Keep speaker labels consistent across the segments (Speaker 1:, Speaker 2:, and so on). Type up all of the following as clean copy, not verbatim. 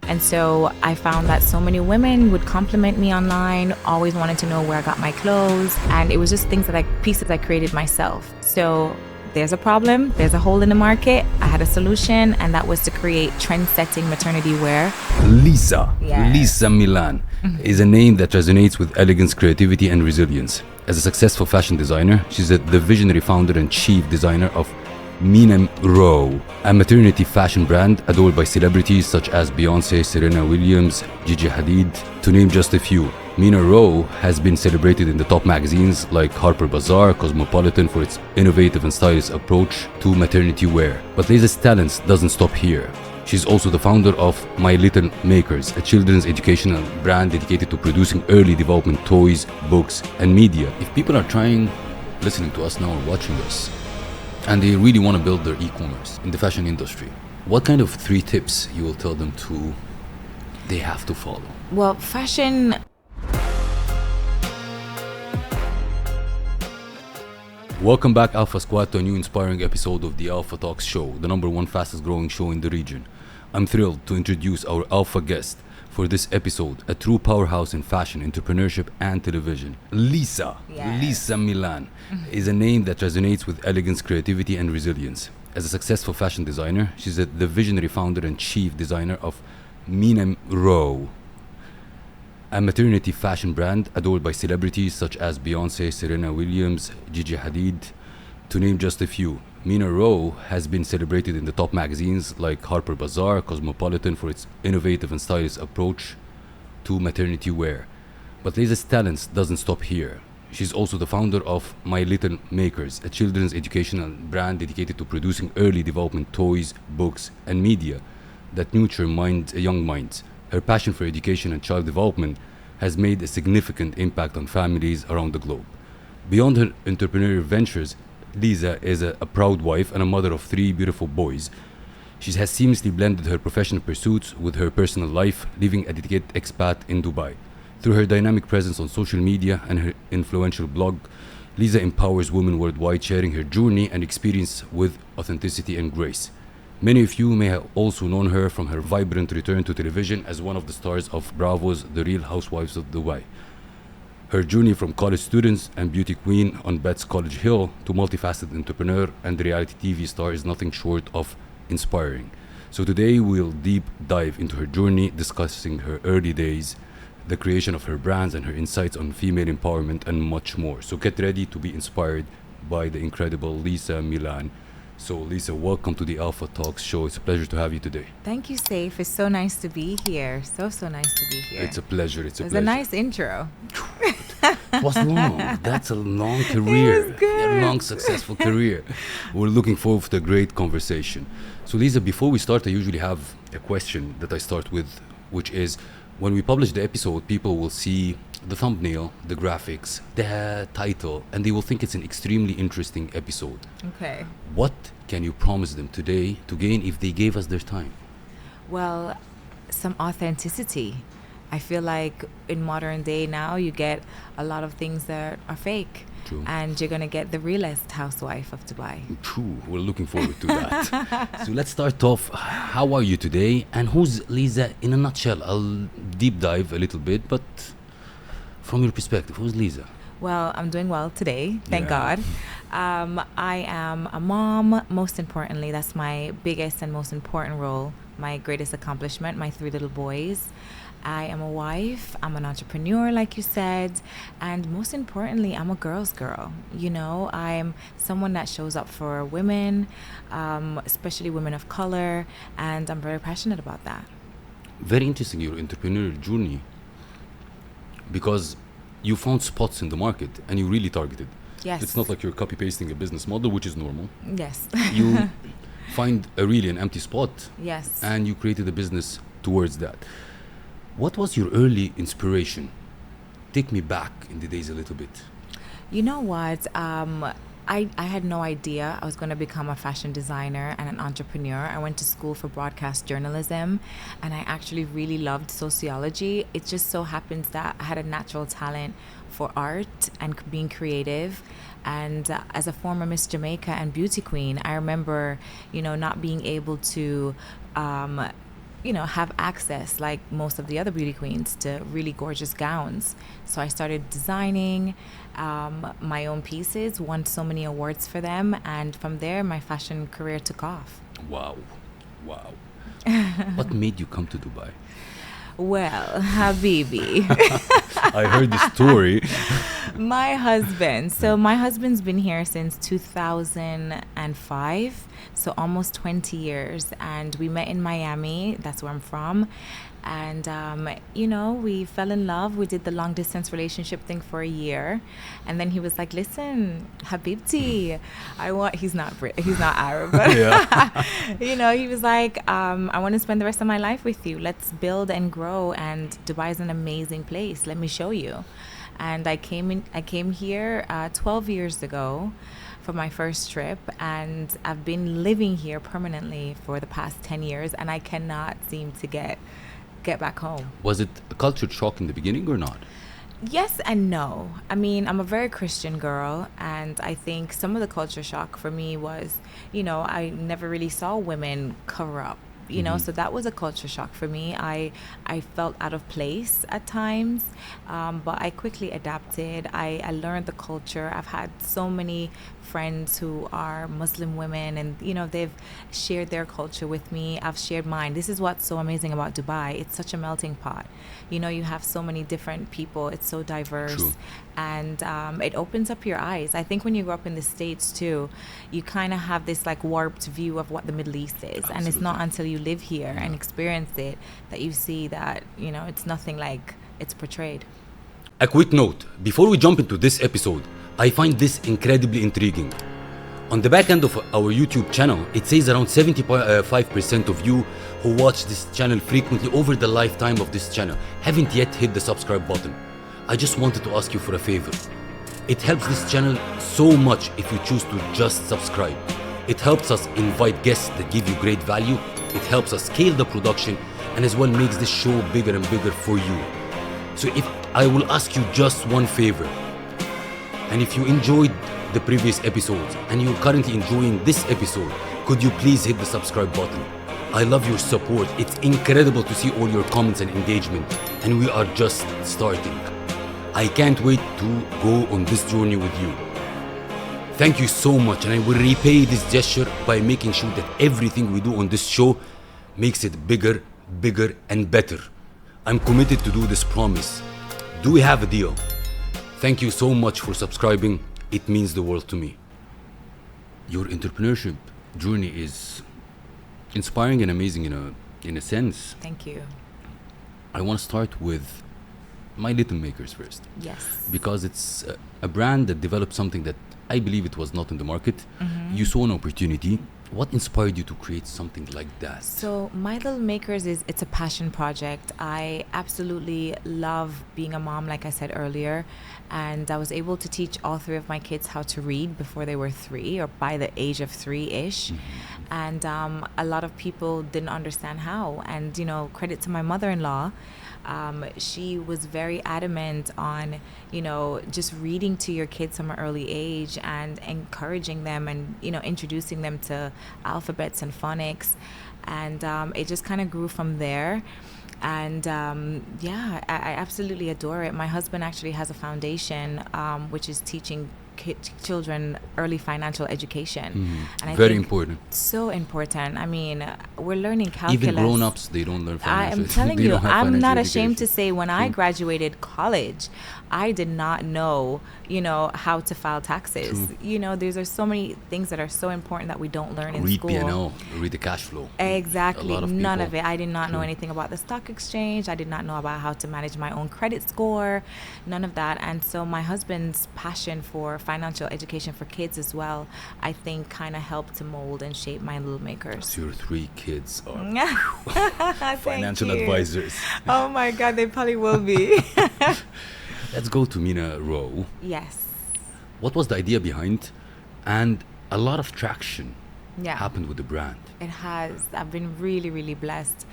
Speaker 1: And so I found that so many women would compliment me online, always wanted to know where I got my clothes. And it was just pieces I created myself. So there's a problem, there's a hole in the market. I had a solution, and that was to create trend-setting maternity wear.
Speaker 2: Lesa,
Speaker 1: Yes.
Speaker 2: Lesa Milan, is a name that resonates with elegance, creativity, and resilience. As a successful fashion designer, she's the visionary founder and chief designer of Mina Roe, a maternity fashion brand adored by celebrities such as Beyoncé, Serena Williams, Gigi Hadid, to name just a few. Mina Roe has been celebrated in the top magazines like Harper, Bazaar, Cosmopolitan for its innovative and stylish approach to maternity wear. But Lesa's talents doesn't stop here. She's also the founder of My Little Makers, a children's educational brand dedicated to producing early development toys, books, and media. If people are listening to us now or watching us, and they really want to build their e-commerce in the fashion industry, what kind of 3 tips you will tell them they have to follow?
Speaker 1: Well, fashion...
Speaker 2: Welcome back, Alpha Squad, to a new inspiring episode of the Alpha Talks show, the #1 fastest growing show in the region. I'm thrilled to introduce our Alpha guest for this episode, a true powerhouse in fashion, entrepreneurship, and television. Lesa,
Speaker 1: Yes.
Speaker 2: Lesa Milan, is a name that resonates with elegance, creativity, and resilience. As a successful fashion designer, she's the visionary founder and chief designer of Mina Roe, a maternity fashion brand adored by celebrities such as Beyoncé, Serena Williams, Gigi Hadid, to name just a few. Mina Roe has been celebrated in the top magazines like Harper, Bazaar, Cosmopolitan for its innovative and stylish approach to maternity wear. But Lesa's talents doesn't stop here. She's also the founder of My Little Makers, a children's educational brand dedicated to producing early development toys, books, and media that nurture young minds. Her passion for education and child development has made a significant impact on families around the globe. Beyond her entrepreneurial ventures, Lesa is a proud wife and a mother of 3 beautiful boys. She has seamlessly blended her professional pursuits with her personal life, living a dedicated expat in Dubai. Through her dynamic presence on social media and her influential blog, Lesa empowers women worldwide, sharing her journey and experience with authenticity and grace. Many of you may have also known her from her vibrant return to television as one of the stars of Bravo's The Real Housewives of Dubai. Her journey from college students and beauty queen on Bet's College Hill to multifaceted entrepreneur and reality TV star is nothing short of inspiring. So today we'll deep dive into her journey, discussing her early days, the creation of her brands, and her insights on female empowerment, and much more. So get ready to be inspired by the incredible Lesa Milan. So Lesa, welcome to the Alpha Talks show. It's a pleasure to have you today.
Speaker 1: Thank you, Seif. It's so nice to be here. So nice to be here.
Speaker 2: It's a pleasure.
Speaker 1: It was a nice intro.
Speaker 2: It was long. That's a long career.
Speaker 1: It was good.
Speaker 2: A long, successful career. We're looking forward to a great conversation. So Lesa, before we start, I usually have a question that I start with, which is, when we publish the episode, people will see the thumbnail, the graphics, the title, and they will think it's an extremely interesting episode.
Speaker 1: Okay.
Speaker 2: What can you promise them today to gain if they gave us their time?
Speaker 1: Well, some authenticity. I feel like in modern day now, you get a lot of things that are fake.
Speaker 2: True.
Speaker 1: And you're going to get the realest housewife of Dubai.
Speaker 2: True. We're looking forward to that. So let's start off. How are you today? And who's Lesa in a nutshell? I'll deep dive a little bit, but from your perspective, who's Lesa?
Speaker 1: Well, I'm doing well today, thank
Speaker 2: Yeah.
Speaker 1: God. I am a mom. Most importantly, that's my biggest and most important role, my greatest accomplishment, my 3 little boys. I am a wife, I'm an entrepreneur, like you said, and most importantly, I'm a girl's girl. You know, I'm someone that shows up for women, especially women of color, and I'm very passionate about that.
Speaker 2: Very interesting, your entrepreneurial journey, because you found spots in the market and you really targeted.
Speaker 1: Yes.
Speaker 2: It's not like you're copy-pasting a business model, which is normal.
Speaker 1: Yes.
Speaker 2: You find an empty spot
Speaker 1: Yes.
Speaker 2: and you created a business towards that. What was your early inspiration? Take me back in the days a little bit.
Speaker 1: You know what? I had no idea I was going to become a fashion designer and an entrepreneur. I went to school for broadcast journalism, and I actually really loved sociology. It just so happens that I had a natural talent for art and being creative. And as a former Miss Jamaica and beauty queen, I remember, not being able to have access, like most of the other beauty queens, to really gorgeous gowns. So I started designing my own pieces, won so many awards for them, and from there my fashion career took off.
Speaker 2: Wow. What made you come to Dubai?
Speaker 1: Well, Habibi.
Speaker 2: I heard the story.
Speaker 1: My husband's been here since 2005, so almost 20 years, and we met in Miami. That's where I'm from. And we fell in love. We did the long distance relationship thing for a year, and then he was like, listen, Habibti, he's not Arab, but he was like, I want to spend the rest of my life with you. Let's build and grow, and Dubai is an amazing place. Let me show you. And I came here 12 years ago for my first trip, and I've been living here permanently for the past 10 years, and I cannot seem to get back home.
Speaker 2: Was it a culture shock in the beginning or not?
Speaker 1: Yes and no. I mean, I'm a very Christian girl, and I think some of the culture shock for me was, I never really saw women cover up. So that was a culture shock for me. I felt out of place at times, but I quickly adapted. I learned the culture. I've had so many friends who are Muslim women, and they've shared their culture with me. I've shared mine. This is what's so amazing about Dubai. It's such a melting pot. You have so many different people. It's so diverse.
Speaker 2: True.
Speaker 1: And it opens up your eyes. I think when you grow up in the States too, you kind of have this like warped view of what the Middle East is.
Speaker 2: Absolutely.
Speaker 1: And it's not until you live here and experience it that you see that, it's nothing like it's portrayed.
Speaker 2: A quick note, before we jump into this episode, I find this incredibly intriguing. On the back end of our YouTube channel, it says around 75% of you who watch this channel frequently over the lifetime of this channel haven't yet hit the subscribe button. I just wanted to ask you for a favor. It helps this channel so much if you choose to just subscribe. It helps us invite guests that give you great value. It helps us scale the production, and as well makes this show bigger and bigger for you. So if I will ask you just one favor, and if you enjoyed the previous episodes and you're currently enjoying this episode, could you please hit the subscribe button? I love your support. It's incredible to see all your comments and engagement, and we are just starting. I can't wait to go on this journey with you. Thank you so much, and I will repay this gesture by making sure that everything we do on this show makes it bigger, and better. I'm committed to do this promise. Do we have a deal? Thank you so much for subscribing. It means the world to me. Your entrepreneurship journey is inspiring and amazing in a sense.
Speaker 1: Thank you.
Speaker 2: I want to start with My Little Makers first.
Speaker 1: Yes.
Speaker 2: Because it's a brand that developed something that I believe it was not in the market. You saw an opportunity. What inspired you to create something like that?
Speaker 1: So My Little Makers it's a passion project. I absolutely love being a mom, like I said earlier, and I was able to teach all three of my kids how to read before they were 3, or by the age of 3-ish. And a lot of people didn't understand how. And credit to my mother-in-law. She was very adamant on, just reading to your kids from an early age and encouraging them and, introducing them to alphabets and phonics. And it just kind of grew from there. And I absolutely adore it. My husband actually has a foundation which is teaching children early financial education. And I
Speaker 2: Very
Speaker 1: think
Speaker 2: important.
Speaker 1: So important. I mean, we're learning calculus.
Speaker 2: Even grown-ups, they don't learn financial.
Speaker 1: I'm telling you, I'm not ashamed to
Speaker 2: education.
Speaker 1: say when I graduated college, I did not know, how to file taxes. These are so many things that are so important that we don't learn in school.
Speaker 2: Read P&L, read the cash flow.
Speaker 1: Exactly.
Speaker 2: A lot of
Speaker 1: None
Speaker 2: people.
Speaker 1: of it. I did not know anything about the stock exchange. I did not know about how to manage my own credit score. None of that. And so my husband's passion for financial education for kids as well, I think kind of helped to mold and shape My Little Makers.
Speaker 2: So your 3 kids are
Speaker 1: Thank
Speaker 2: financial
Speaker 1: you.
Speaker 2: advisors.
Speaker 1: Oh my God, they probably will be.
Speaker 2: Let's go to Mina Roe.
Speaker 1: Yes.
Speaker 2: What was the idea behind? And a lot of traction
Speaker 1: Yeah.
Speaker 2: happened with the brand.
Speaker 1: It has. I've been really, really blessed.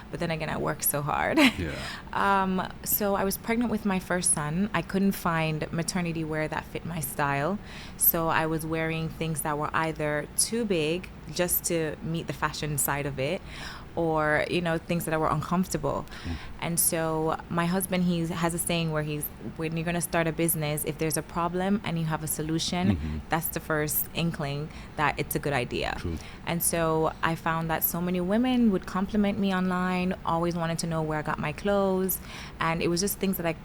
Speaker 1: But then again, I work so hard.
Speaker 2: Yeah.
Speaker 1: So I was pregnant with my first son. I couldn't find maternity wear that fit my style. So I was wearing things that were either too big just to meet the fashion side of it, or, you know, things that were uncomfortable. And so my husband, he has a saying where when you're going to start a business, if there's a problem and you have a solution, that's the first inkling that it's a good idea.
Speaker 2: True.
Speaker 1: And so I found that so many women would compliment me online, always wanted to know where I got my clothes. And it was just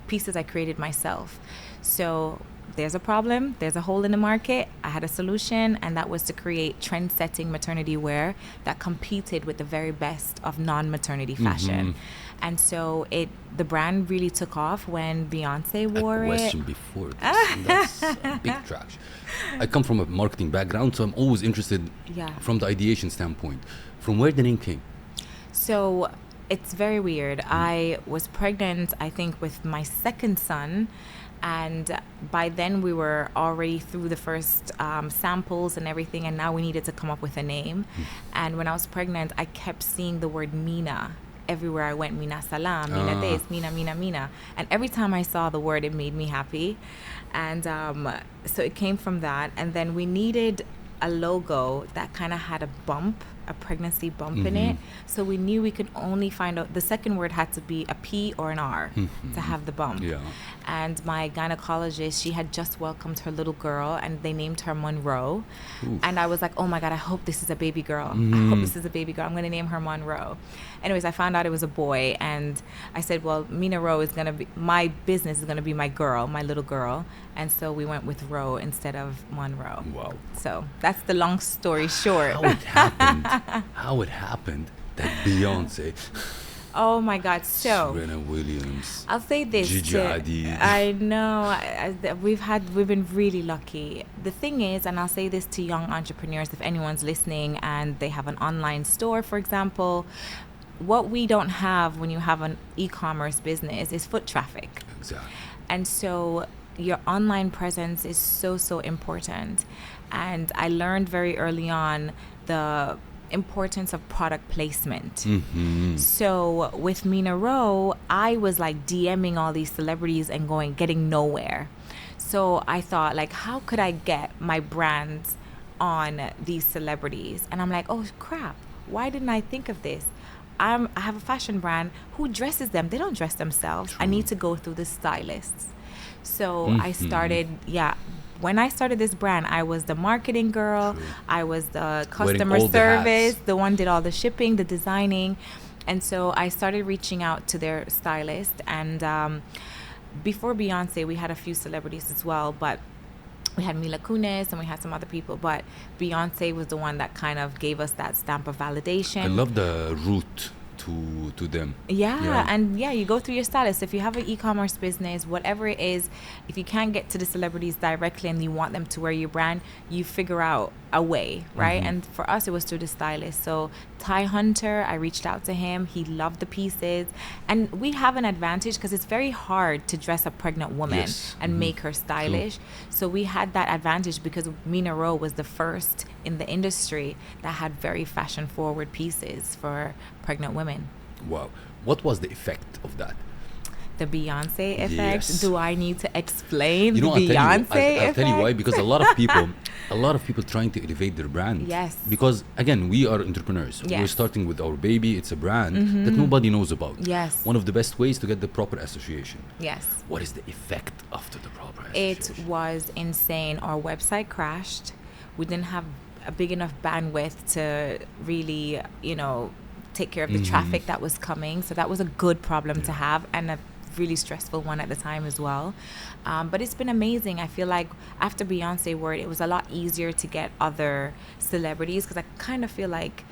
Speaker 1: pieces I created myself. So there's a problem, there's a hole in the market. I had a solution, and that was to create trend-setting maternity wear that competed with the very best of non-maternity fashion. And so the brand really took off when Beyonce wore
Speaker 2: a question
Speaker 1: it.
Speaker 2: before this, and that's a big traction. I come from a marketing background, so I'm always interested from the ideation standpoint. From where the name came?
Speaker 1: So it's very weird. I was pregnant, I think, with my second son. And by then we were already through the first samples and everything, and now we needed to come up with a name. And when I was pregnant, I kept seeing the word Mina everywhere I went. Mina salam, Mina this, Mina, Mina, Mina. And every time I saw the word, it made me happy. And so it came from that. And then we needed a logo that kind of had a pregnancy bump in it. So we knew we could only find out the second word had to be a P or an R to have the bump. And my gynecologist, she had just welcomed her little girl, and they named her Monroe. And I was like, oh my God, I hope this is a baby girl. I hope this is a baby girl. I'm going to name her Monroe. Anyways, I found out it was a boy, and I said, well, Mina Roe is going to be, my business is going to be my girl, my little girl. And so we went with Roe instead of Monroe.
Speaker 2: Wow.
Speaker 1: So that's the long story short.
Speaker 2: How it happened that Beyonce,
Speaker 1: oh my God, so
Speaker 2: Serena Williams,
Speaker 1: I'll say this,
Speaker 2: Gigi Hadid.
Speaker 1: I know we've been really lucky. The thing is, and I'll say this to young entrepreneurs, if anyone's listening and they have an online store, for example, what we don't have when you have an e-commerce business is foot traffic.
Speaker 2: Exactly.
Speaker 1: And so your online presence is so important. And I learned very early on the importance of product placement. So with Mina Roe, I was like DMing all these celebrities and getting nowhere. So I thought, like, how could I get my brands on these celebrities? And I'm like, oh crap, why didn't I think of this? I have a fashion brand. Who dresses them? They don't dress themselves.
Speaker 2: True.
Speaker 1: I need to go through the stylists. So I started, when I started this brand, I was the marketing girl.
Speaker 2: True.
Speaker 1: I was the customer service, the one did all the shipping, the designing. And so I started reaching out to their stylist. And before Beyonce, we had a few celebrities as well, but we had Mila Kunis and we had some other people. But Beyonce was the one that kind of gave us that stamp of validation.
Speaker 2: I love the route to them.
Speaker 1: And you go through your stylist. If you have an e-commerce business, whatever it is, if you can't get to the celebrities directly and you want them to wear your brand, you figure out a way, right? And for us, it was through the stylist. So Ty Hunter, I reached out to him. He loved the pieces. And we have an advantage because it's very hard to dress a pregnant woman and make her stylish. True. So we had that advantage because Mina Roe was the first in the industry that had very fashion forward pieces for pregnant women.
Speaker 2: Wow. What was the effect of that?
Speaker 1: The Beyonce effect?
Speaker 2: Yes.
Speaker 1: Do I need to explain
Speaker 2: I'll tell you why, because a lot of people trying to elevate their brand.
Speaker 1: Yes.
Speaker 2: Because again, we are entrepreneurs.
Speaker 1: Yes.
Speaker 2: We're starting with our baby. It's a brand that nobody knows about.
Speaker 1: Yes.
Speaker 2: One of the best ways to get the proper association.
Speaker 1: Yes.
Speaker 2: What is the effect after the proper association?
Speaker 1: It was insane. Our website crashed. We didn't have a big enough bandwidth to really, take care of the traffic that was coming. So that was a good problem to have, and a really stressful one at the time as well. But it's been amazing. I feel like after Beyonce word, it was a lot easier to get other celebrities, because I kind of feel like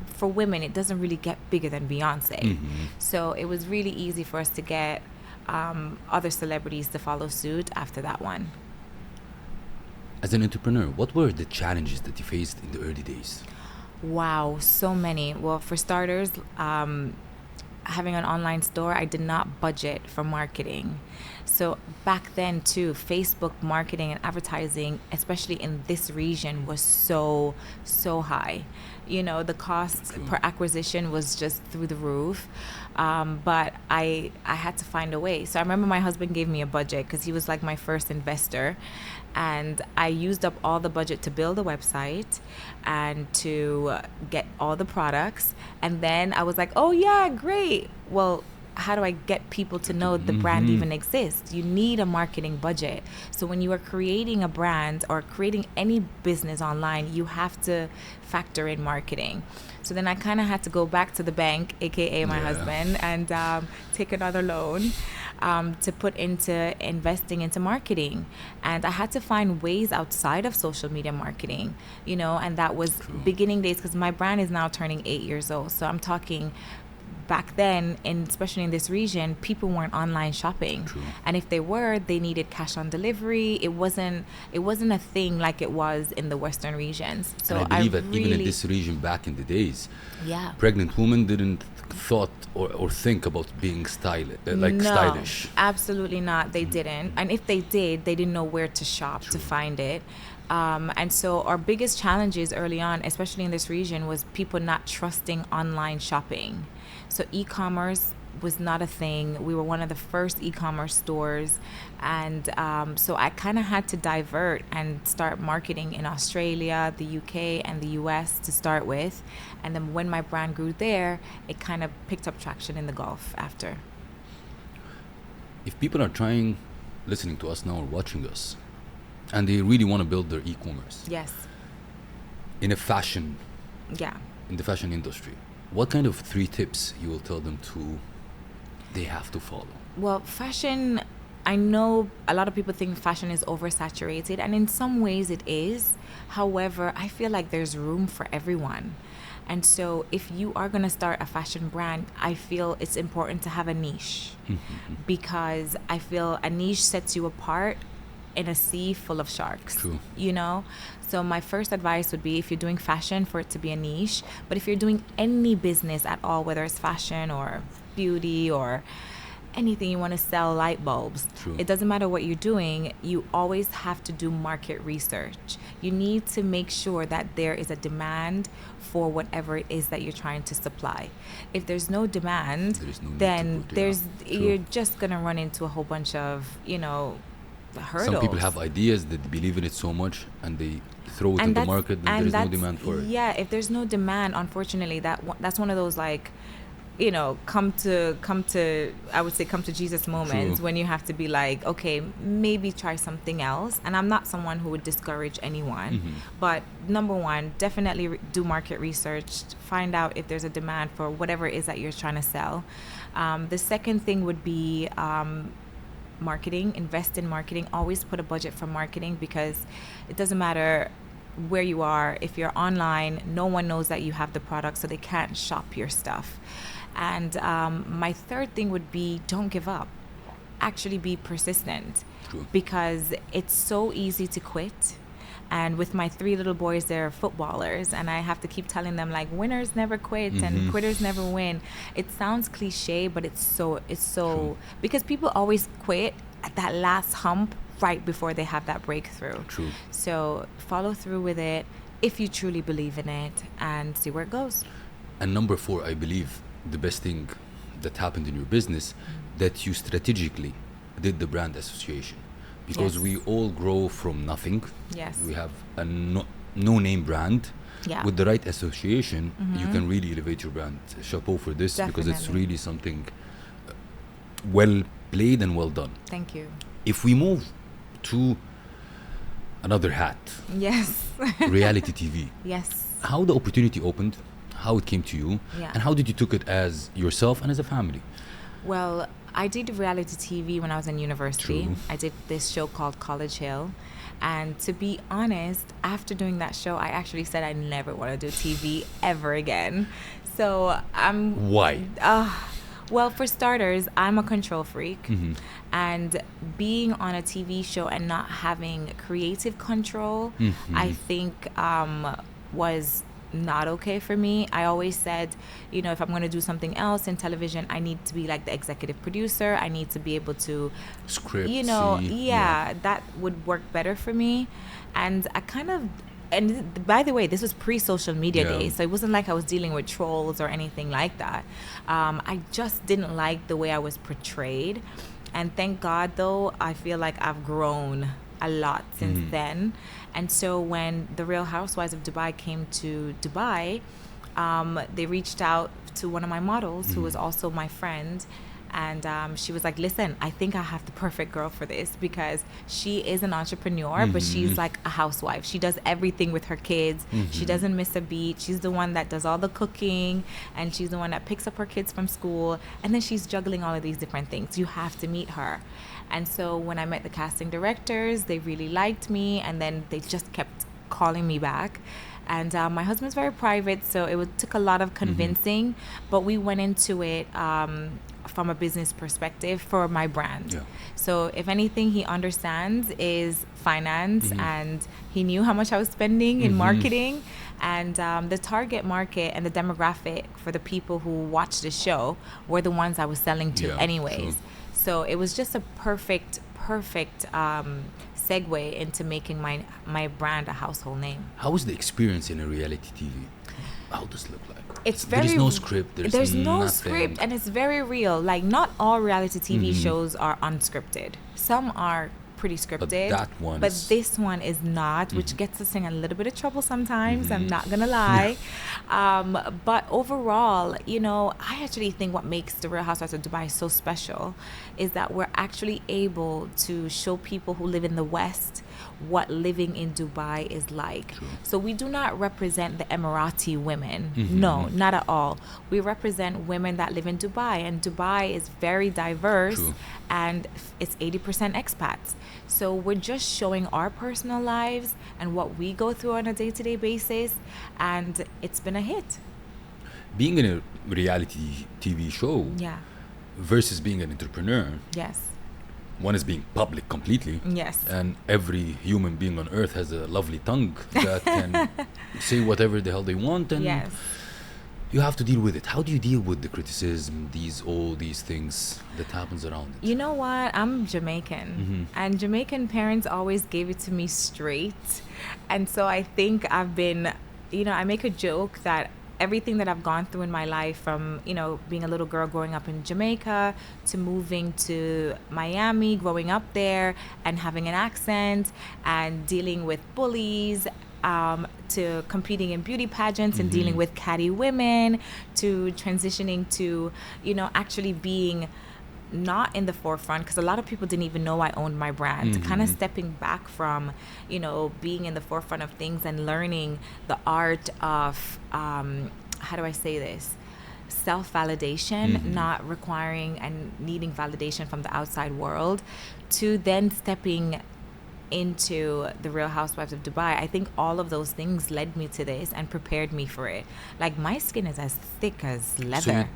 Speaker 1: for women, it doesn't really get bigger than Beyonce. So it was really easy for us to get other celebrities to follow suit after that one.
Speaker 2: As an entrepreneur, what were the challenges that you faced in the early days?
Speaker 1: Wow, so many. Well, for starters, having an online store, I did not budget for marketing. So back then too, Facebook marketing and advertising, especially in this region, was so high. You know, the cost per acquisition was just through the roof. But I had to find a way. So I remember my husband gave me a budget because he was like my first investor. And I used up all the budget to build a website and to get all the products. And then I was like, oh, yeah, great. Well, how do I get people to know the brand even exists? You need a marketing budget. So when you are creating a brand or creating any business online, you have to factor in marketing. So then I kind of had to go back to the bank, aka my husband, and take another loan to put into investing into marketing. And I had to find ways outside of social media marketing, you know, and that was beginning days, because my brand is now turning 8 years old. So I'm talking back then, and especially in this region, people weren't online shopping. And if they were, they needed cash on delivery. It wasn't a thing like it was in the Western regions. So
Speaker 2: and I believe that even in this region back in the days, pregnant women didn't thought or think about being stylish.
Speaker 1: Absolutely not. They didn't. And if they did, they didn't know where to shop to find it. And so our biggest challenges early on, especially in this region, was people not trusting online shopping. So e-commerce was not a thing. We were one of the first e-commerce stores. And so I kind of had to divert and start marketing in Australia, the UK, and the US to start with. And then when my brand grew there, it kind of picked up traction in the Gulf after.
Speaker 2: If people are listening to us now or watching us, and they really want to build their e-commerce.
Speaker 1: Yes.
Speaker 2: In the fashion industry, what kind of 3 tips you will tell them they have to follow? Well,
Speaker 1: fashion, I know a lot of people think fashion is oversaturated, and in some ways it is. However, I feel like there's room for everyone. And so if you are going to start a fashion brand, I feel it's important to have a niche, because I feel a niche sets you apart in a sea full of sharks. You know? So my first advice would be, if you're doing fashion, for it to be a niche. But if you're doing any business at all, whether it's fashion or beauty or anything, you want to sell light bulbs, it doesn't matter what you're doing, you always have to do market research. You need to make sure that there is a demand for whatever it is that you're trying to supply. If there's no demand, then you're just going to run into a whole bunch of, you know, hurdles.
Speaker 2: Some people have ideas, they believe in it so much, and they throw it in the market, and there's no demand for it.
Speaker 1: Yeah, if there's no demand, unfortunately, that's one of those, like, you know, come to I would say come to Jesus moments when you have to be like, okay, maybe try something else. And I'm not someone who would discourage anyone, but number one, definitely do market research, find out if there's a demand for whatever it is that you're trying to sell. The second thing would be marketing. Invest in marketing. Always put a budget for marketing, because it doesn't matter where you are. If you're online, no one knows that you have the product, so they can't shop your stuff. And my third thing would be, don't give up. Actually be persistent, because it's so easy to quit. And with my 3 little boys, they're footballers, and I have to keep telling them, like, winners never quit and quitters never win. It sounds cliche, but it's so because people always quit at that last hump right before they have that breakthrough. So follow through with it if you truly believe in it, and see where it goes.
Speaker 2: And number 4, I believe the best thing that happened in your business, that you strategically did the brand association. Because we all grow from nothing. We have a no-name brand. With the right association, you can really elevate your brand. Chapeau for this, because it's really something well played and well done.
Speaker 1: Thank you.
Speaker 2: If we move to another hat. Reality TV. How the opportunity opened, how it came to you, and how did you took it as yourself and as a family?
Speaker 1: Well, I did reality TV when I was in university. I did this show called College Hill. And to be honest, after doing that show, I actually said I never want to do TV ever again. So
Speaker 2: Why?
Speaker 1: Well, for starters, I'm a control freak. And being on a TV show and not having creative control, I think was not okay for me. I always said, you know, if I'm going to do something else in television, I need to be like the executive producer. I need to be able to
Speaker 2: script,
Speaker 1: you know, that would work better for me. And I kind of and by the way, this was pre-social media
Speaker 2: Yeah.
Speaker 1: days, so it wasn't like I was dealing with trolls or anything like that. I just didn't like the way I was portrayed, and thank God, though, I feel like I've grown a lot since then. And so when the Real Housewives of Dubai came to Dubai, they reached out to one of my models, who was also my friend. And she was like, listen, I think I have the perfect girl for this, because she is an entrepreneur, but she's like a housewife. She does everything with her kids. She doesn't miss a beat. She's the one that does all the cooking, and she's the one that picks up her kids from school. And then she's juggling all of these different things. You have to meet her. And so when I met the casting directors, they really liked me, and then they just kept calling me back. And my husband's very private, so took a lot of convincing, but we went into it from a business perspective for my brand.
Speaker 2: Yeah.
Speaker 1: So if anything he understands is finance, and he knew how much I was spending in marketing, and the target market and the demographic for the people who watch the show were the ones I was selling to anyways.
Speaker 2: True.
Speaker 1: So it was just a perfect segue into making my brand a household name.
Speaker 2: How is the experience in a reality TV? How does it look like?
Speaker 1: It's
Speaker 2: There
Speaker 1: very
Speaker 2: is no script.
Speaker 1: There's no
Speaker 2: nothing.
Speaker 1: script, and it's very real. Like, not all reality TV shows are unscripted. Some are pretty scripted,
Speaker 2: that one
Speaker 1: but
Speaker 2: is-
Speaker 1: this one is not, which gets us in a little bit of trouble sometimes. I'm not gonna lie. But overall, I actually think what makes the Real Housewives of Dubai so special is that we're actually able to show people who live in the West what living in Dubai is like.
Speaker 2: True.
Speaker 1: So we do not represent the Emirati women. No, not at all. We represent women that live in Dubai, and Dubai is very diverse.
Speaker 2: True.
Speaker 1: And it's 80% expats. So we're just showing our personal lives and what we go through on a day-to-day basis, and it's been a hit.
Speaker 2: Being in a reality TV show
Speaker 1: Yeah.
Speaker 2: versus being an entrepreneur,
Speaker 1: Yes.
Speaker 2: one is being public completely.
Speaker 1: Yes.
Speaker 2: And every human being on earth has a lovely tongue that can say whatever the hell they want, and
Speaker 1: Yes.
Speaker 2: you have to deal with it. How do you deal with the criticism, all these things that happens around it?
Speaker 1: You know what? I'm Jamaican, and Jamaican parents always gave it to me straight. And so I think I've been, I make a joke that everything that I've gone through in my life, from, being a little girl growing up in Jamaica to moving to Miami, growing up there and having an accent and dealing with bullies, to competing in beauty pageants and dealing with catty women, to transitioning to, actually being not in the forefront, because a lot of people didn't even know I owned my brand, to kind of stepping back from, being in the forefront of things and learning the art of, how do I say this? Self-validation, not requiring and needing validation from the outside world, to then stepping into the Real Housewives of Dubai. I think all of those things led me to this and prepared me for it. Like, my skin is as thick as leather.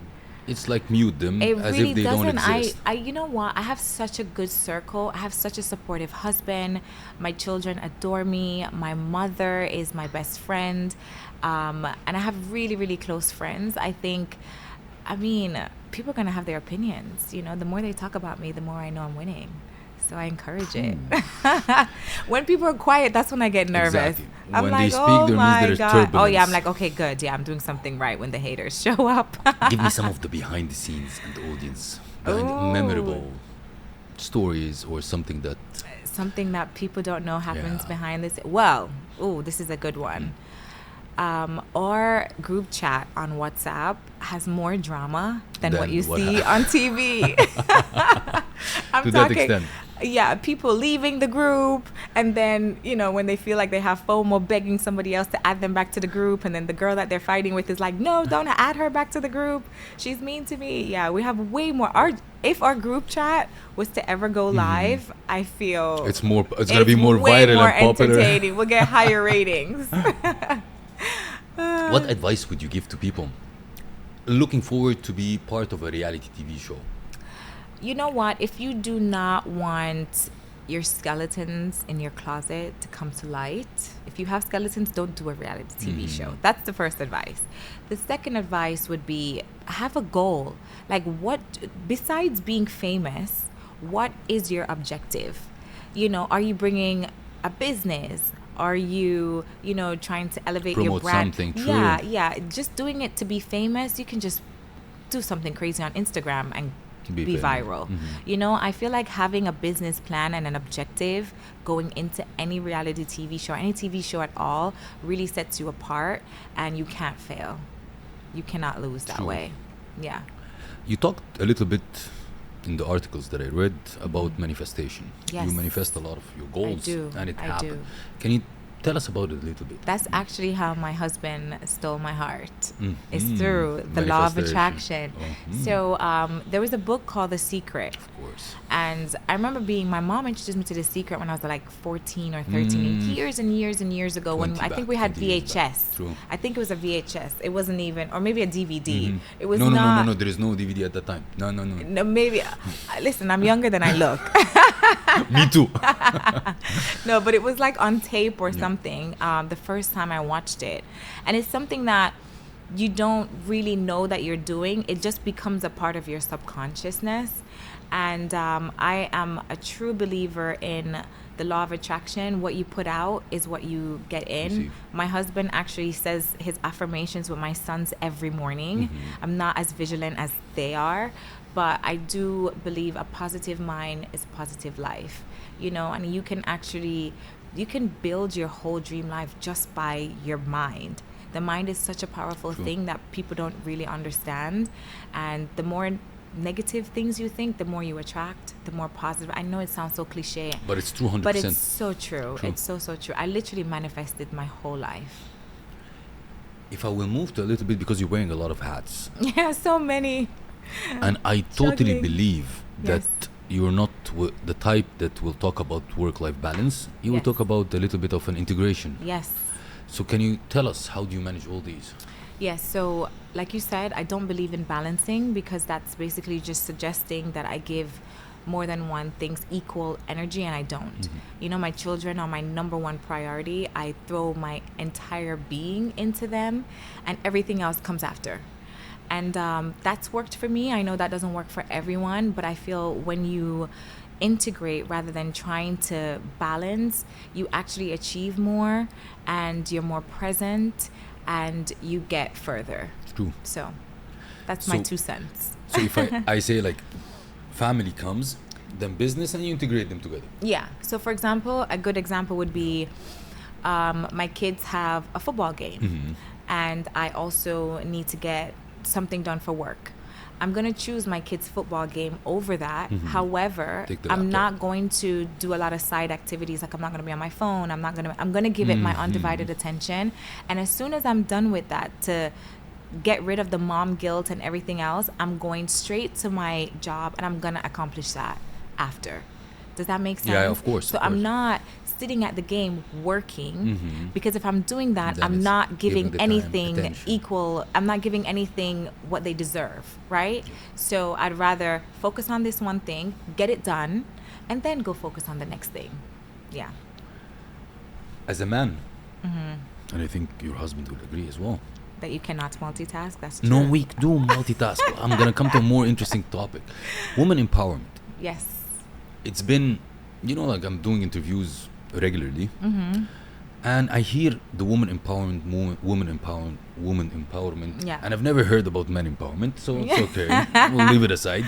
Speaker 2: It's like mute them
Speaker 1: It
Speaker 2: as
Speaker 1: really
Speaker 2: if they
Speaker 1: doesn't.
Speaker 2: don't exist.
Speaker 1: I you know what? I have such a good circle. I have such a supportive husband. My children adore me. My mother is my best friend. And I have really, really close friends. People are going to have their opinions. The more they talk about me, the more I know I'm winning. So I encourage it. When people are quiet, that's when I get nervous.
Speaker 2: Exactly.
Speaker 1: I'm
Speaker 2: When
Speaker 1: like,
Speaker 2: they speak,
Speaker 1: oh
Speaker 2: there means
Speaker 1: my
Speaker 2: there's
Speaker 1: God. Oh yeah,
Speaker 2: turbulence.
Speaker 1: I'm like, okay, good. Yeah, I'm doing something right when the haters show up.
Speaker 2: Give me some of the behind the scenes and the audience behind
Speaker 1: Ooh.
Speaker 2: memorable stories or something that
Speaker 1: Something that people don't know happens
Speaker 2: Yeah.
Speaker 1: behind this. Well, this is a good one. Our group chat on WhatsApp has more drama than what
Speaker 2: Than
Speaker 1: you
Speaker 2: what
Speaker 1: see on TV. I'm
Speaker 2: to that
Speaker 1: talking,
Speaker 2: extent.
Speaker 1: yeah, people leaving the group, and then, when they feel like they have FOMO, begging somebody else to add them back to the group, and then the girl that they're fighting with is like, no, don't add her back to the group. She's mean to me. Yeah, we have way more. If our group chat was to ever go live, I feel
Speaker 2: It's gonna be more
Speaker 1: way
Speaker 2: viral
Speaker 1: more
Speaker 2: and popular.
Speaker 1: entertaining. We'll get higher ratings.
Speaker 2: What advice would you give to people looking forward to be part of a reality TV show?
Speaker 1: You know what? If you do not want your skeletons in your closet to come to light, if you have skeletons, don't do a reality TV show. That's the first advice. The second advice would be, have a goal. Like, besides being famous, what is your objective? Are you bringing a business? Are you, trying to elevate your
Speaker 2: Promote
Speaker 1: brand?
Speaker 2: something, true.
Speaker 1: Yeah. Just doing it to be famous. You can just do something crazy on Instagram and be viral. I feel like having a business plan and an objective going into any reality TV show, any TV show at all, really sets you apart, and you can't fail. You cannot lose that way. Yeah.
Speaker 2: You talked a little bit in the articles that I read about manifestation.
Speaker 1: Yes.
Speaker 2: You manifest a lot of your goals, and it happened. Can you tell us about it a little bit?
Speaker 1: That's actually how my husband stole my heart. It's through the law of attraction. So there was a book called The Secret.
Speaker 2: Of course.
Speaker 1: And I remember my mom introduced me to The Secret when I was like 14 or 13, years and years and years ago, when I think we had VHS.
Speaker 2: True.
Speaker 1: I think it was a VHS. It wasn't even, or maybe a DVD. It was
Speaker 2: no,
Speaker 1: not.
Speaker 2: No. There is no DVD at that time. No.
Speaker 1: No, maybe. Listen, I'm younger than I look.
Speaker 2: Me too.
Speaker 1: No, but it was like on tape or something. The first time I watched it, and it's something that you don't really know that you're doing. It just becomes a part of your subconsciousness. And I am a true believer in the law of attraction. What you put out is what you get in. My husband actually says his affirmations with my sons every morning. I'm not as vigilant as they are, but I do believe a positive mind is a positive life. And you can build your whole dream life just by your mind. The mind is such a powerful thing that people don't really understand. And the more negative things you think, the more you attract, the more positive. I know it sounds so cliche,
Speaker 2: but it's true, 100%.
Speaker 1: But it's so true. It's so true. I literally manifested my whole life.
Speaker 2: If I will move to a little bit, because you're wearing a lot of hats.
Speaker 1: Yeah, so many.
Speaker 2: And I totally believe that you're not the type that will talk about work-life balance. You will talk about a little bit of an integration.
Speaker 1: Yes.
Speaker 2: So can you tell us, how do you manage all these?
Speaker 1: Yes, so like you said, I don't believe in balancing, because that's basically just suggesting that I give more than one thing's equal energy, and I don't. My children are my number one priority. I throw my entire being into them, and everything else comes after. And that's worked for me. I know that doesn't work for everyone, but I feel when you integrate rather than trying to balance, you actually achieve more, and you're more present, and you get further.
Speaker 2: It's true.
Speaker 1: So that's my 2 cents.
Speaker 2: So if I say, like, family comes, then business, and you integrate them together.
Speaker 1: Yeah. So for example, a good example would be my kids have a football game, and I also need to get something done for work. I'm going to choose my kids' football game over that. However, I'm not going to do a lot of side activities. Like, I'm not going to be on my phone. I'm going to give it my undivided attention. And as soon as I'm done with that, to get rid of the mom guilt and everything else, I'm going straight to my job, and I'm going to accomplish that after. Does that make sense?
Speaker 2: Yeah, of course.
Speaker 1: So I'm not sitting at the game working, because if I'm doing that, then I'm not giving anything equal. I'm not giving anything what they deserve, right? So I'd rather focus on this one thing, get it done, and then go focus on the next thing. Yeah.
Speaker 2: As a man, and I think your husband will agree as well,
Speaker 1: that you cannot multitask. That's true.
Speaker 2: No, we do multitask. I'm going to come to a more interesting topic. Woman empowerment.
Speaker 1: Yes.
Speaker 2: It's been, like, I'm doing interviews regularly, and I hear the woman empowerment, and I've never heard about men empowerment, so it's okay. We'll leave it aside.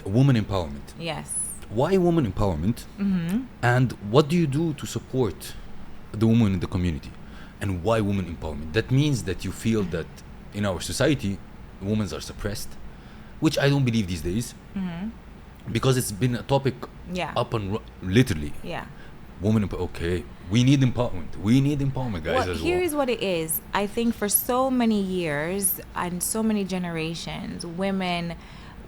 Speaker 2: Woman empowerment.
Speaker 1: Yes.
Speaker 2: Why woman empowerment? And what do you do to support the woman in the community? And why woman empowerment? That means that you feel that in our society, women are suppressed, which I don't believe these days, because it's been a topic up and literally.
Speaker 1: Yeah.
Speaker 2: Women, we need empowerment. We need empowerment, guys.
Speaker 1: Well, here's what it is. I think for so many years and so many generations, women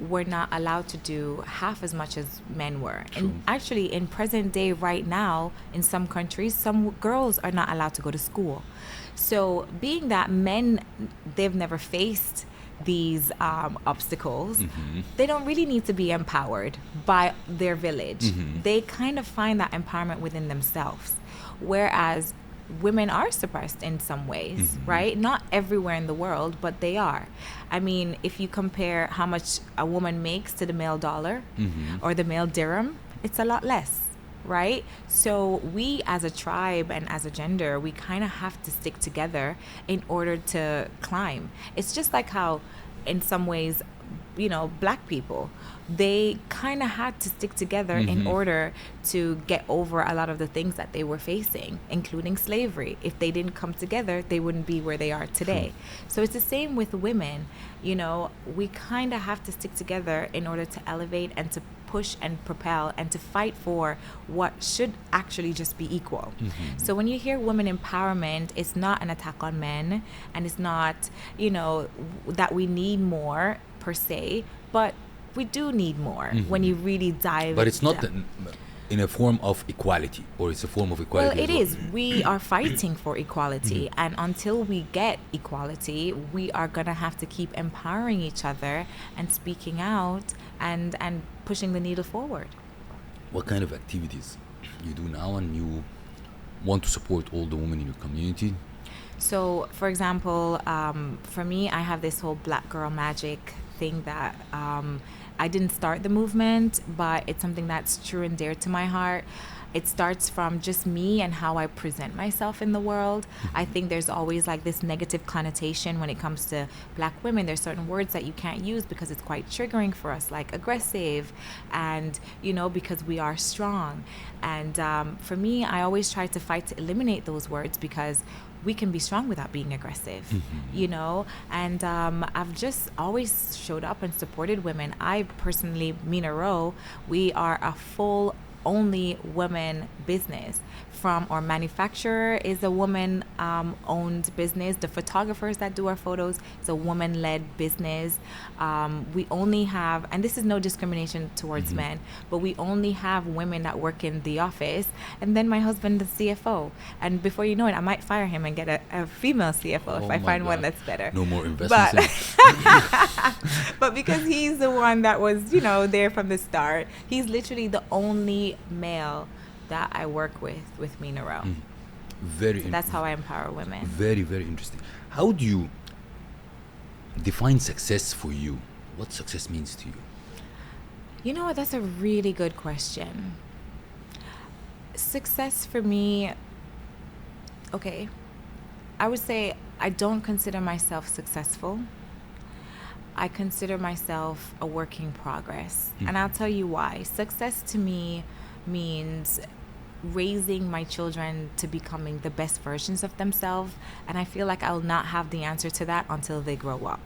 Speaker 1: were not allowed to do half as much as men were.
Speaker 2: True.
Speaker 1: And actually, in present day right now, in some countries, some girls are not allowed to go to school. So being that men, they've never faced these obstacles, they don't really need to be empowered by their village. They kind of find that empowerment within themselves. Whereas women are suppressed in some ways, right? Not everywhere in the world, but they are. I mean, if you compare how much a woman makes to the male dollar or the male dirham, it's a lot less. right? So we as a tribe and as a gender, we kind of have to stick together in order to climb. It's just like how in some ways, black people, they kind of had to stick together in order to get over a lot of the things that they were facing, including slavery. If they didn't come together, they wouldn't be where they are today. So it's the same with women. We kind of have to stick together in order to elevate and to push and propel and to fight for what should actually just be equal. So when you hear women empowerment, it's not an attack on men, and it's not, that we need more per se, but we do need more when you really dive.
Speaker 2: But it's not in a form of equality, or it's a form of equality.
Speaker 1: Well, it is. We are fighting for equality, and until we get equality, we are gonna have to keep empowering each other and speaking out and pushing the needle forward.
Speaker 2: What kind of activities you do now, and you want to support all the women in your community?
Speaker 1: So, for example, for me, I have this whole Black Girl Magic thing that I didn't start the movement, but it's something that's true and dear to my heart. It starts from just me and how I present myself in the world. I think there's always like this negative connotation when it comes to black women. There's certain words that you can't use because it's quite triggering for us, like aggressive, and because we are strong. And for me, I always try to fight to eliminate those words, because we can be strong without being aggressive, and I've just always showed up and supported women. I personally, Mina Roe, we are a full only women business. From our manufacturer is a woman owned business. The photographers that do our photos is a woman led business. We only have, and this is no discrimination towards men, but we only have women that work in the office, and then my husband, the CFO. And before you know it, I might fire him and get a female CFO if I find one that's better.
Speaker 2: No more investments.
Speaker 1: But because he's the one that was, there from the start, he's literally the only male that I work with Mina Roe. That's how I empower women.
Speaker 2: Very, very interesting. How do you define success for you? What success means to you?
Speaker 1: You know what? That's a really good question. Success for me, okay, I would say I don't consider myself successful. I consider myself a work in progress. And I'll tell you why. Success to me means raising my children to becoming the best versions of themselves, and I feel like I'll not have the answer to that until they grow up.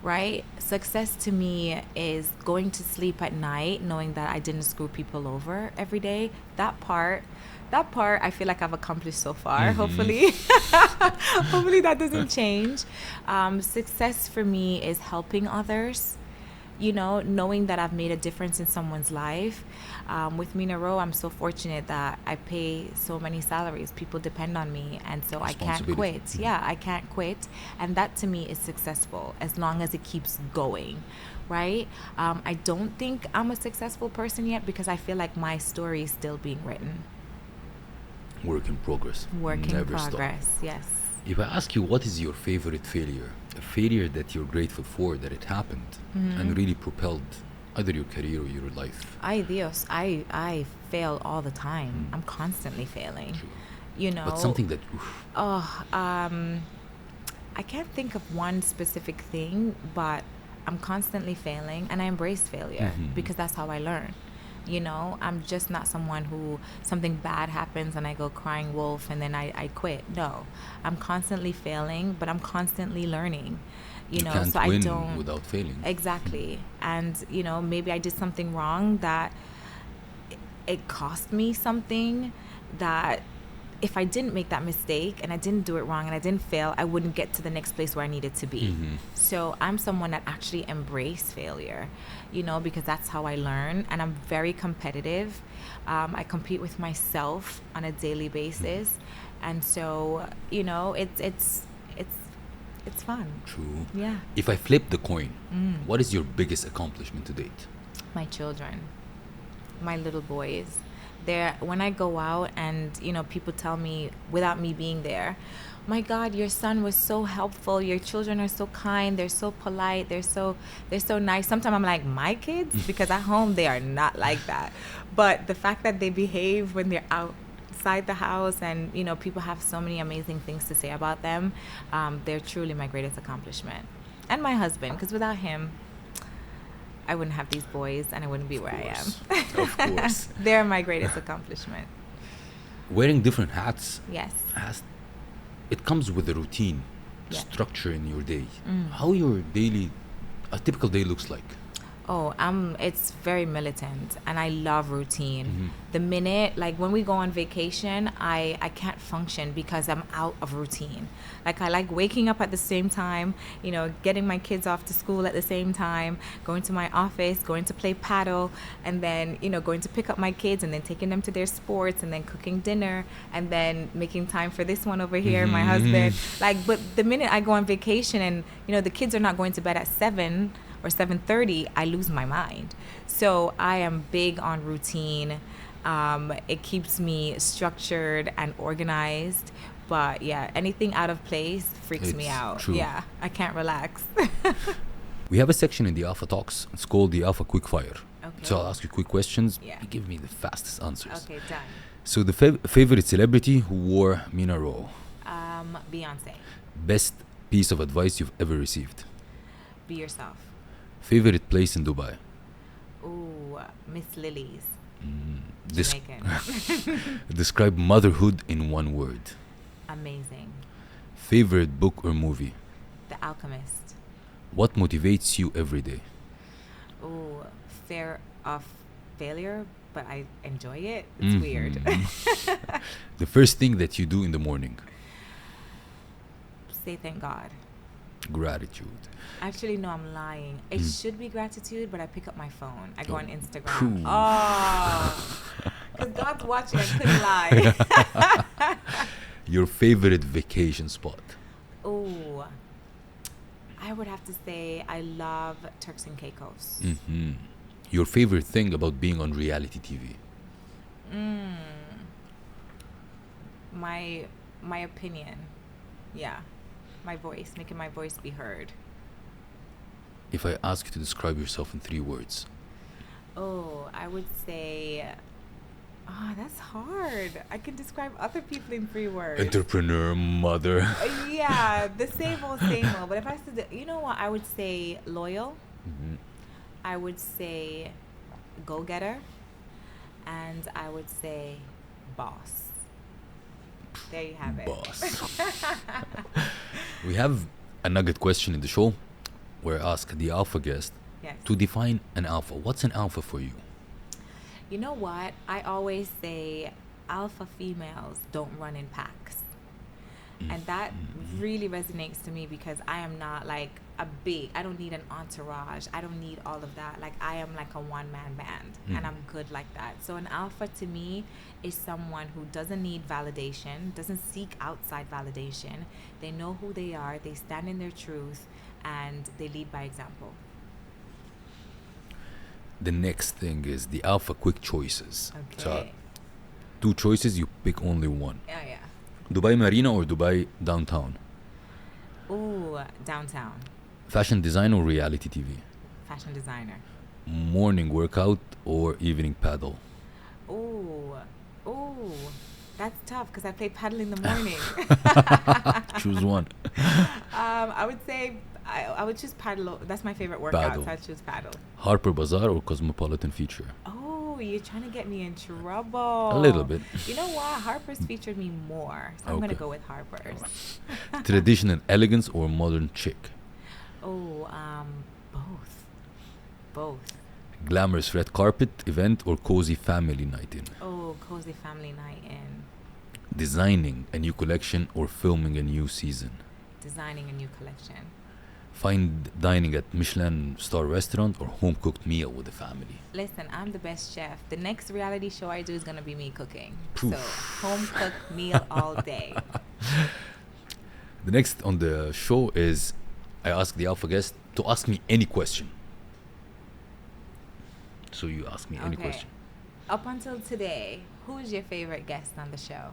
Speaker 1: Right? Success to me is going to sleep at night knowing that I didn't screw people over every day. That part I feel like I've accomplished so far. Hopefully that doesn't change. Success for me is helping others, knowing that I've made a difference in someone's life. With Mina Roe, I'm so fortunate that I pay so many salaries. People depend on me, and so I can't quit. Yeah, I can't quit. And that to me is successful, as long as it keeps going, right? I don't think I'm a successful person yet, because I feel like my story is still being written.
Speaker 2: Work in progress.
Speaker 1: Work in progress, yes.
Speaker 2: If I ask you, what is your favorite failure? A failure that you're grateful for, that it happened and really propelled either your career or your life?
Speaker 1: Ay Dios, I fail all the time. I'm constantly failing. True.
Speaker 2: But something that...
Speaker 1: I can't think of one specific thing, but I'm constantly failing, and I embrace failure because that's how I learn. I'm just not someone who something bad happens and I go crying wolf and then I quit. No, I'm constantly failing, but I'm constantly learning.
Speaker 2: You can't
Speaker 1: so
Speaker 2: win
Speaker 1: I don't
Speaker 2: without failing.
Speaker 1: Exactly. And maybe I did something wrong that it cost me something, that if I didn't make that mistake and I didn't do it wrong and I didn't fail, I wouldn't get to the next place where I needed to be. So I'm someone that actually embrace failure, because that's how I learn. And I'm very competitive. I compete with myself on a daily basis. And so, it's fun.
Speaker 2: True.
Speaker 1: Yeah.
Speaker 2: If I flip the coin, what is your biggest accomplishment to date?
Speaker 1: My children, my little boys. When I go out and people tell me, without me being there, my God, your son was so helpful. Your children are so kind. They're so polite. They're so nice. Sometimes I'm like, my kids, because at home they are not like that. But the fact that they behave when they're outside the house, and you know, people have so many amazing things to say about them, they're truly my greatest accomplishment. And my husband, because without him, I wouldn't have these boys and I wouldn't be where I am.
Speaker 2: Of course.
Speaker 1: They're my greatest accomplishment.
Speaker 2: Wearing different hats,
Speaker 1: Yes.
Speaker 2: it comes with a routine,
Speaker 1: Yeah.
Speaker 2: structure in your day. How your a typical day looks like?
Speaker 1: Oh, it's very militant, and I love routine.
Speaker 2: Mm-hmm.
Speaker 1: The minute, like when we go on vacation, I can't function because I'm out of routine. Like I like waking up at the same time, you know, getting my kids off to school at the same time, going to my office, going to play paddle, and then, you know, going to pick up my kids and then taking them to their sports and then cooking dinner and then making time for this one over here, my husband. Like, but the minute I go on vacation and, you know, the kids are not going to bed at 7 or 7:30, I lose my mind. So I am big on routine. It keeps me structured and organized. But yeah, anything out of place freaks me
Speaker 2: It's
Speaker 1: out.
Speaker 2: true.
Speaker 1: Yeah, I can't relax.
Speaker 2: We have a section in the Alpha Talks. It's called the Alpha Quickfire.
Speaker 1: Okay.
Speaker 2: So I'll ask you quick questions.
Speaker 1: Yeah.
Speaker 2: You give me the fastest answers.
Speaker 1: Okay, done.
Speaker 2: So the favorite celebrity who wore Mina Roe.
Speaker 1: Beyonce.
Speaker 2: Best piece of advice you've ever received.
Speaker 1: Be yourself.
Speaker 2: Favorite place in Dubai.
Speaker 1: Ooh, Miss Lily's.
Speaker 2: Des-
Speaker 1: Jamaican.
Speaker 2: Describe motherhood in one word.
Speaker 1: Amazing.
Speaker 2: Favorite book or movie.
Speaker 1: The Alchemist.
Speaker 2: What motivates you every day?
Speaker 1: Ooh, fear of failure, but I enjoy it. It's weird.
Speaker 2: The first thing that you do in the morning.
Speaker 1: Say thank God.
Speaker 2: Gratitude.
Speaker 1: Actually, no, I'm lying. It should be gratitude, but I pick up my phone. I go on Instagram.
Speaker 2: Cool.
Speaker 1: Oh, because God's watching. I couldn't lie.
Speaker 2: Your favorite vacation spot.
Speaker 1: Ooh, I would have to say I love Turks and Caicos.
Speaker 2: Your favorite thing about being on reality TV.
Speaker 1: My opinion. Yeah. My voice, making my voice be heard.
Speaker 2: If I ask you to describe yourself in 3 words.
Speaker 1: Oh, I would say, that's hard. I can describe other people in 3 words.
Speaker 2: Entrepreneur, mother.
Speaker 1: Yeah, the same old, same old. But if I said, you know what, I would say loyal. I would say go-getter. And I would say boss. There you have it.
Speaker 2: Boss. We have a nugget question in the show where I ask the alpha guest
Speaker 1: Yes.
Speaker 2: to define an alpha. What's an alpha for you?
Speaker 1: You know what? I always say alpha females don't run in packs. And that really resonates to me because I am not like I don't need an entourage. I don't need all of that. Like I am like a one-man band and I'm good like that. So an alpha to me is someone who doesn't need validation, doesn't seek outside validation. They know who they are, they stand in their truth, and they lead by example.
Speaker 2: The next thing is the alpha quick choices.
Speaker 1: Okay.
Speaker 2: So 2 choices, you pick only one.
Speaker 1: Yeah.
Speaker 2: Dubai Marina or Dubai downtown?
Speaker 1: Ooh, downtown.
Speaker 2: Fashion design or reality TV?
Speaker 1: Fashion designer.
Speaker 2: Morning workout or evening paddle?
Speaker 1: Ooh, that's tough because I play paddle in the morning.
Speaker 2: Choose one.
Speaker 1: I would say I would choose paddle. That's my favorite workout,
Speaker 2: Paddle.
Speaker 1: so I'd choose paddle.
Speaker 2: Harper Bazaar or Cosmopolitan feature?
Speaker 1: Oh, you're trying to get me in trouble.
Speaker 2: A little bit.
Speaker 1: You know what? Harper's featured me more, so I'm going to
Speaker 2: Okay.
Speaker 1: go with Harper's.
Speaker 2: Traditional elegance or modern chic?
Speaker 1: Oh, both.
Speaker 2: Glamorous red carpet event or cozy family night in?
Speaker 1: Oh, cozy family night in.
Speaker 2: Designing a new collection or filming a new season?
Speaker 1: Designing a new collection.
Speaker 2: Fine dining at Michelin star restaurant or home cooked meal with the family?
Speaker 1: Listen, I'm the best chef. The next reality show I do is going to be me cooking.
Speaker 2: Poof.
Speaker 1: So, home cooked meal all day.
Speaker 2: The next on the show is I ask the alpha guest to ask me any question. So you ask me any
Speaker 1: Okay.
Speaker 2: question.
Speaker 1: Up until today, who is your favorite guest on the show?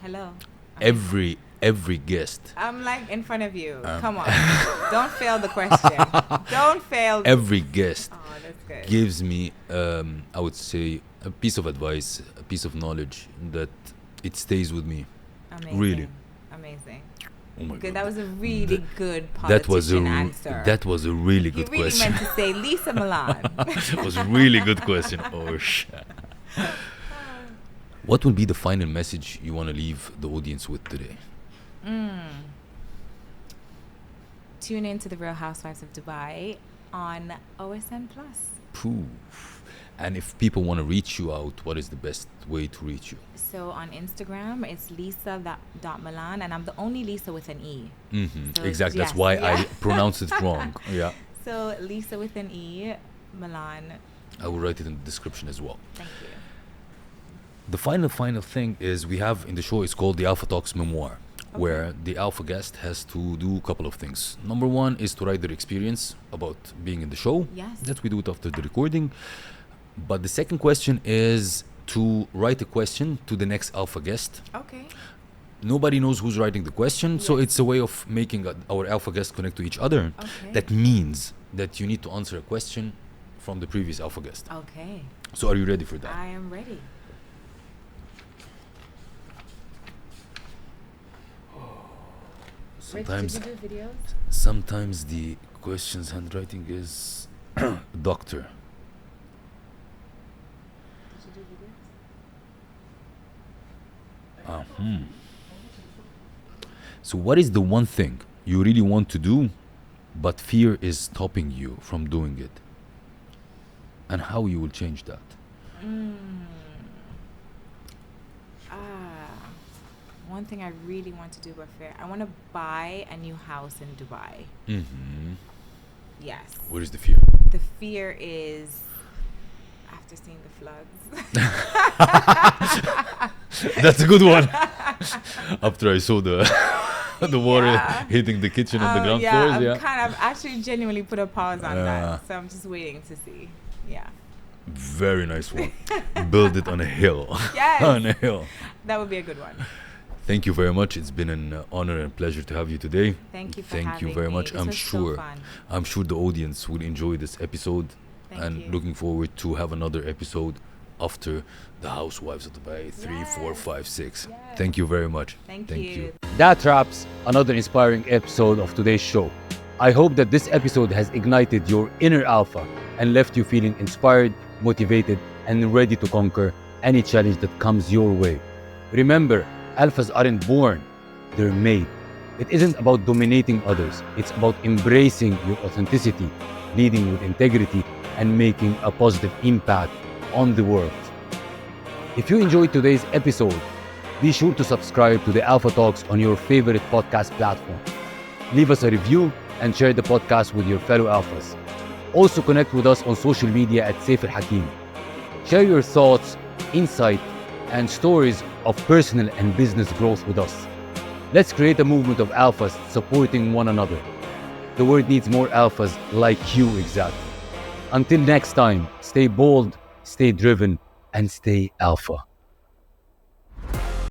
Speaker 1: Hello.
Speaker 2: Every guest.
Speaker 1: I'm like in front of you. Come on. Don't fail the question. Don't fail.
Speaker 2: Every guest
Speaker 1: Oh, that's good.
Speaker 2: gives me, I would say, a piece of advice, a piece of knowledge that it stays with me.
Speaker 1: Amazing.
Speaker 2: Really.
Speaker 1: Amazing.
Speaker 2: Oh my
Speaker 1: Good.
Speaker 2: God.
Speaker 1: That was a really good
Speaker 2: That was
Speaker 1: answer.
Speaker 2: that was a really good
Speaker 1: you really
Speaker 2: question.
Speaker 1: meant to say Lesa Milan.
Speaker 2: It was a really good question. Oh shit. What will be the final message you want to leave the audience with today?
Speaker 1: Tune in to the Real Housewives of Dubai on OSN Plus.
Speaker 2: Poof. And if people want to reach you out, what is the best way to reach you?
Speaker 1: So on Instagram, it's Lesa.Milan, and I'm the only Lesa with an E. So
Speaker 2: Exactly. That's
Speaker 1: yes,
Speaker 2: why
Speaker 1: yeah.
Speaker 2: I pronounced it wrong. Yeah.
Speaker 1: So Lesa with an E, Milan.
Speaker 2: I will write it in the description as well.
Speaker 1: Thank you.
Speaker 2: The final thing is we have in the show, it's called the Alpha Talks Memoir, where the alpha guest has to do a couple of things. Number one is to write their experience about being in the show.
Speaker 1: Yes.
Speaker 2: That we do it after the recording. But the second question is to write a question to the next alpha guest.
Speaker 1: Okay.
Speaker 2: Nobody knows who's writing the question, so
Speaker 1: Yes.
Speaker 2: it's a way of making our alpha guests connect to each other.
Speaker 1: Okay.
Speaker 2: That means that you need to answer a question from the previous alpha guest.
Speaker 1: Okay.
Speaker 2: So are you ready for that?
Speaker 1: I am ready.
Speaker 2: Sometimes,
Speaker 1: Rich, did you do videos?
Speaker 2: sometimes the question's handwriting is doctor.
Speaker 1: Did you do videos?
Speaker 2: So what is the one thing you really want to do, but fear is stopping you from doing it? And how you will change that?
Speaker 1: One thing I really want to do but fear. I want to buy a new house in Dubai. Yes.
Speaker 2: What is the fear?
Speaker 1: The fear is after seeing the floods.
Speaker 2: That's a good one. After I saw the water
Speaker 1: Yeah.
Speaker 2: hitting the kitchen and the ground
Speaker 1: yeah,
Speaker 2: floors,
Speaker 1: I'm
Speaker 2: yeah.
Speaker 1: kind of actually genuinely put a pause on
Speaker 2: Yeah.
Speaker 1: that. So I'm just waiting to see. Yeah.
Speaker 2: Very nice one. Build it on a hill.
Speaker 1: Yes.
Speaker 2: On a hill.
Speaker 1: That would be a good one.
Speaker 2: Thank you very much. It's been an honor and pleasure to have you today.
Speaker 1: Thank you for
Speaker 2: Thank
Speaker 1: having
Speaker 2: you very
Speaker 1: me.
Speaker 2: much.
Speaker 1: This
Speaker 2: I'm
Speaker 1: was
Speaker 2: sure
Speaker 1: so fun.
Speaker 2: I'm sure the audience will enjoy this episode.
Speaker 1: Thank
Speaker 2: And
Speaker 1: you.
Speaker 2: looking forward to have another episode after the Housewives of Dubai 3, 4,
Speaker 1: Yes.
Speaker 2: 5, 6.
Speaker 1: Yes.
Speaker 2: Thank you very much.
Speaker 1: Thank you.
Speaker 3: That wraps another inspiring episode of today's show. I hope that this episode has ignited your inner alpha and left you feeling inspired, motivated, and ready to conquer any challenge that comes your way. Remember, alphas aren't born, they're made. It isn't about dominating others, it's about embracing your authenticity, leading with integrity, and making a positive impact on the world. If you enjoyed today's episode, be sure to subscribe to the Alpha Talks on your favorite podcast platform. Leave us a review and share the podcast with your fellow alphas. Also connect with us on social media at Seif El Hakim. Share your thoughts, insight, and stories of personal and business growth with us. Let's create a movement of alphas supporting one another. The world needs more alphas like you exactly. Until next time, stay bold, stay driven, and stay alpha.